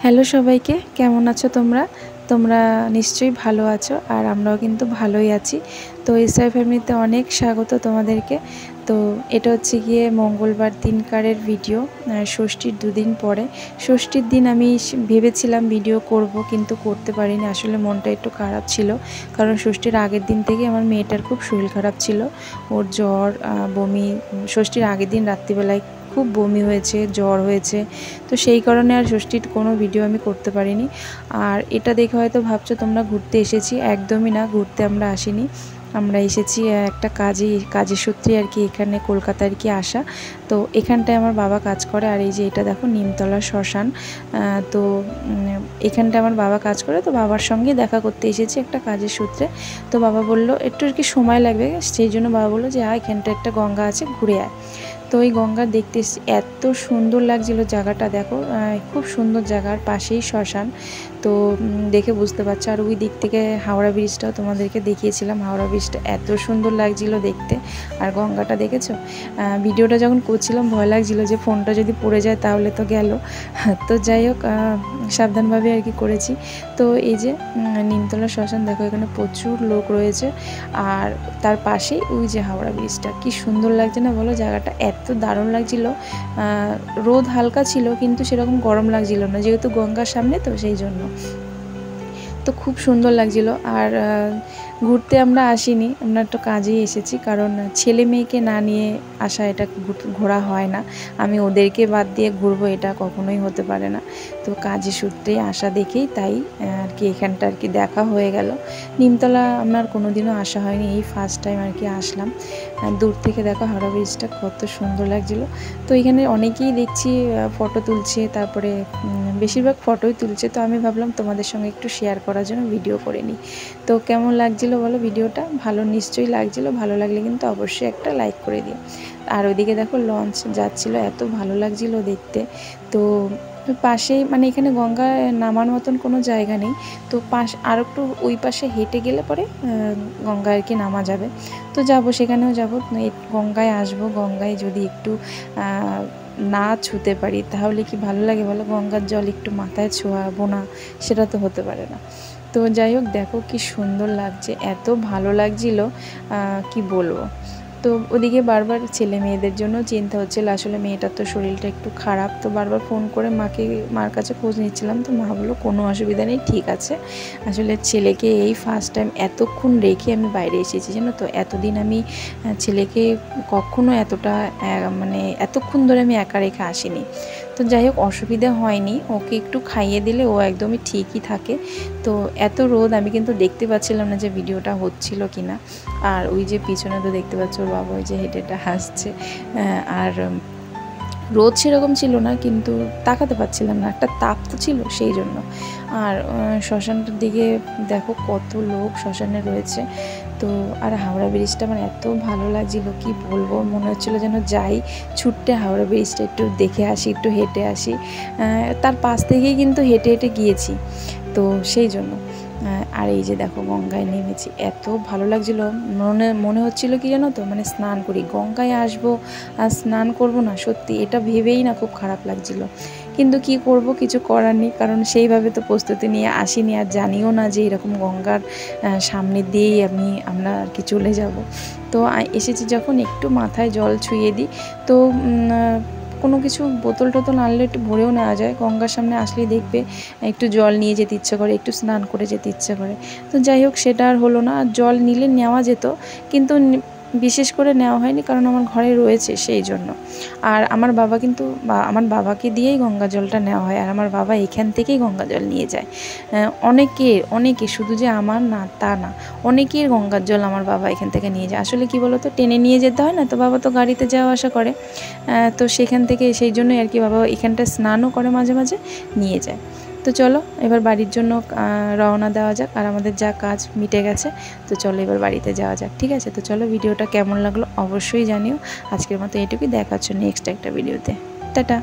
Hello সবাইকে, কেমন আছো তোমরা? তোমরা নিশ্চয়ই ভালো আছো আর আমরাও কিন্তু ভালোই আছি। তো এসআই ফ্যামিলিতে অনেক স্বাগত তোমাদেরকে। তো এটা হচ্ছে গিয়ে মঙ্গলবার দিনকারের ভিডিও, ষষ্ঠীর দুদিন পরে। ষষ্ঠীর দিন আমি ভেবেছিলাম ভিডিও করব, কিন্তু করতে পারিনি। আসলে মনটা একটু খারাপ ছিল, কারণ ষষ্ঠীর আগের দিন থেকে আমার মেয়েটার খুব শরীর খারাপ ছিল। ওর জ্বর, বমি। ষষ্ঠীর আগের দিন রাত্রিবেলায় খুব বমি হয়েছে, জ্বর হয়েছে। তো সেই কারণে আর ষষ্ঠীর কোনো ভিডিও আমি করতে পারিনি। আর এটা দেখে হয়তো ভাবছো তোমরা ঘুরতে এসেছি, একদমই না, ঘুরতে আমরা আসিনি। আমরা এসেছি একটা কাজের সূত্রে আর কি, এখানে কলকাতা আর কি আসা। তো এখানটায় আমার বাবা কাজ করে। আর এই যে এটা দেখো নিমতলা শ্মশান। তো এখানটায় আমার বাবা কাজ করে, তো বাবার সঙ্গে দেখা করতে এসেছি একটা কাজের সূত্রে। তো বাবা বললো একটু আর কি সময় লাগবে, সেই জন্য বাবা বললো যে এখানটা একটা গঙ্গা আছে, ঘুরে আয়। তো ওই গঙ্গা দেখতে এত সুন্দর লাগছিল জায়গাটা, দেখো খুব সুন্দর জায়গার পাশেই শ্মশান। তো দেখে বুঝতে পারছো। আর ওই দিক থেকে হাওড়া ব্রিজটাও তোমাদেরকে দেখিয়েছিলাম, হাওড়া ব্রিজটা এত সুন্দর লাগছিল দেখতে। আর গঙ্গাটা দেখেছো? ভিডিওটা যখন করছিলাম ভয় লাগছিল যে ফোনটা যদি পড়ে যায় তাহলে তো গেল। তো যাই হোক, সাবধানভাবে আর কি করেছি। তো এই যে নিমতলা শ্মশান, দেখো এখানে প্রচুর লোক রয়েছে। আর তার পাশেই ওই যে হাওড়া ব্রিজটা, কি সুন্দর লাগছে না বলো? জায়গাটা এত দারুণ লাগছিল। রোদ হালকা ছিল, কিন্তু সেরকম গরম লাগছিল না, যেহেতু গঙ্গার সামনে তো সেই জন্য। তো খুব সুন্দর লাগছিল। আর ঘুরতে আমরা আসিনি, আমরা একটু কাজেই এসেছি, কারণ ছেলে মেয়েকে না নিয়ে আসা এটা ঘোরা হয় না। আমি ওদেরকে বাদ দিয়ে ঘুরবো এটা কখনোই হতে পারে না। তো কাজের সূত্রে আসা দেখেই তাই আর কি এখানটা আর কি দেখা হয়ে গেল। নিমতলা আমার কোনোদিনও আসা হয়নি, এই ফার্স্ট টাইম আর কি আসলাম। দূর থেকে দেখো হাওড়া ব্রিজটা কত সুন্দর লাগছিল। তো এখানে অনেকেই দেখছি ফটো তুলছে, তারপরে বেশিরভাগ ফটোই তুলছে। তো আমি ভাবলাম তোমাদের সঙ্গে একটু শেয়ার করার জন্য ভিডিও করে নিই। তো কেমন লাগছিল বলো ভিডিওটা? ভালো নিশ্চয়ই লাগছিল। ভালো লাগলে কিন্তু অবশ্যই একটা লাইক করে দিও। আর ওইদিকে দেখো লঞ্চ যাচ্ছিল, এত ভালো লাগছিল দেখতে। তো পাশেই মানে এখানে গঙ্গায় নামার মতন কোনো জায়গা নেই। তো আর একটু ওই পাশে হেঁটে গেলে পরে গঙ্গায় আর কি নামা যাবে। তো যাব, সেখানেও যাব, গঙ্গায় আসবো। গঙ্গায় যদি একটু না ছুতে পারি তাহলে কি ভালো লাগে বলো? গঙ্গার জল একটু মাথায় ছোঁয়াবো না, সেটা তো হতে পারে না। তো যাই হোক, দেখো কি সুন্দর লাগছে, এত ভালো লাগছিল কি বলবো। তো ওদিকে বারবার ছেলে মেয়েদের জন্য চিন্তা হচ্ছিল। আসলে মেয়েটার তো শরীরটা একটু খারাপ, তো বারবার ফোন করে মার কাছে খোঁজ নিচ্ছিলাম। তো মা বললো কোনো অসুবিধা নেই, ঠিক আছে। আসলে ছেলেকে এই ফার্স্ট টাইম এতক্ষণ রেখে আমি বাইরে এসেছি, জানো তো। এতদিন আমি ছেলেকে কখনো এতটা মানে এতক্ষণ ধরে আমি একা রেখে আসিনি। তো যাই হোক, অসুবিধা হয়নি, ওকে একটু খাইয়ে দিলে ও একদমই ঠিকই থাকে। তো এত রোদ আমি কিন্তু দেখতে পাচ্ছিলাম না যে ভিডিওটা হচ্ছিল কি না। আর ওই যে পিছনে তো দেখতে পাচ্ছ ওর বাবা ওই যে হেঁটে হাসছে। আর রোদ সেরকম ছিল না, কিন্তু তাকাতে পারছিলাম না, একটা তাপ তো ছিল সেই জন্য। আর শ্মশানটার দিকে দেখো কত লোক শ্মশানে রয়েছে। তো আর হাওড়া ব্রিজটা আমার এত ভালো লাগছিল, কি বলবো, মনে হচ্ছিলো যেন যাই ছুটতে হাওড়া ব্রিজটা একটু দেখে আসি, একটু হেঁটে আসি। তার পাশ থেকেই কিন্তু হেঁটে হেঁটে গিয়েছি, তো সেই জন্য। আর এই যে দেখো গঙ্গায় নেমেছি, এত ভালো লাগছিল। মনে হচ্ছিল কি জানো তো, মানে স্নান করি, গঙ্গায় আসবো আর স্নান করব না, সত্যি এটা ভেবেই না খুব খারাপ লাগছিল। কিন্তু কি করব, কিছু করার নেই, কারণ সেইভাবে তো প্রস্তুতি নিয়ে আসিনি, আর জানিও না যে এরকম গঙ্গার সামনে দিয়েই আমরা আর কি চলে যাব। তো এসেছি যখন, একটু মাথায় জল ছুঁয়ে দিই। তো কোনো কিছু বোতল টোতল আনলে একটু ভরেও নেওয়া যায়, গঙ্গার সামনে আসলেই দেখবে একটু জল নিয়ে যেতে ইচ্ছে করে, একটু স্নান করে যেতে ইচ্ছে করে। তো যাই হোক, সেটা আর হলো না। আর জল নিলে নেওয়া যেত, কিন্তু বিশেষ করে নেওয়া হয়নি, কারণ আমার ঘরে রয়েছে সেই জন্য। আর আমার বাবা কিন্তু আমার বাবাকে দিয়েই গঙ্গা জলটা নেওয়া হয়, আর আমার বাবা এখান থেকেই গঙ্গা জল নিয়ে যায়। অনেকে, শুধু যে আমার না তা না, অনেকের গঙ্গার জল আমার বাবা এখান থেকে নিয়ে যায়। আসলে কি বলো তো, টেনে নিয়ে যেতে হয় না, তো বাবা তো গাড়িতে যাওয়া আসা করে। তো সেখান থেকে সেই জন্যই আর কি বাবা এখানটা স্নানও করে মাঝে মাঝে, নিয়ে যায়। তো চলো এবার বাড়ির জন্য রওনা দেওয়া যাক, আর আমাদের যা কাজ মিটে গেছে। তো চলো এবার বাড়িতে যাওয়া যাক, ঠিক আছে? তো চলো, ভিডিওটা কেমন লাগলো অবশ্যই জানিও। আজকের মতো এটুকুই, দেখাচ্ছ নেক্সট একটা ভিডিওতে। টাটা।